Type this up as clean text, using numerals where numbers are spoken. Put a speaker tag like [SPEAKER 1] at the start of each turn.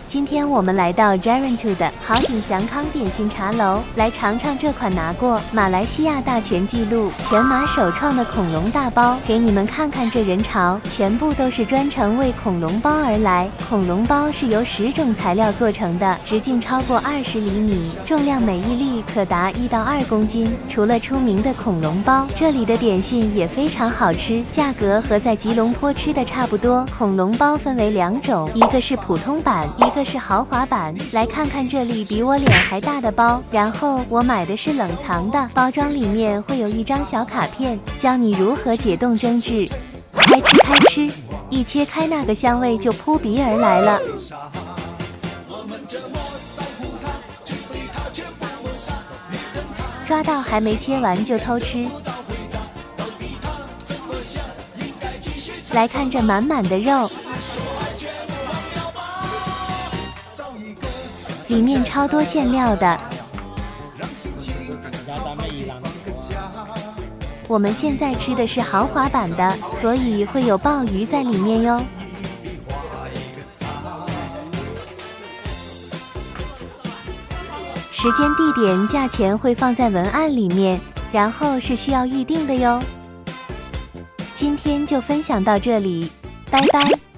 [SPEAKER 1] 今天我们来到 Gerantu 的好景祥康点心茶楼，来尝尝这款拿过马来西亚大全纪录全马首创的恐龙大包。给你们看看这人潮，全部都是专程为恐龙包而来。恐龙包是由10种材料做成的，直径超过20厘米，重量每一粒可达1到2公斤。除了出名的恐龙包，这里的点心也非常好吃，价格和在吉隆坡吃的差不多。恐龙包分为2种，一个是普通版，一个是豪华版。来看看这里比我脸还大的包，然后我买的是冷藏的，包装里面会有一张小卡片，教你如何解冻蒸制。开吃开吃，一切开那个香味就扑鼻而来了。抓到还没切完就偷吃。来看这满满的肉，里面超多馅料的。我们现在吃的是豪华版的，所以会有鲍鱼在里面哟。时间、地点、价钱会放在文案里面，然后是需要预定的哟。今天就分享到这里，拜拜。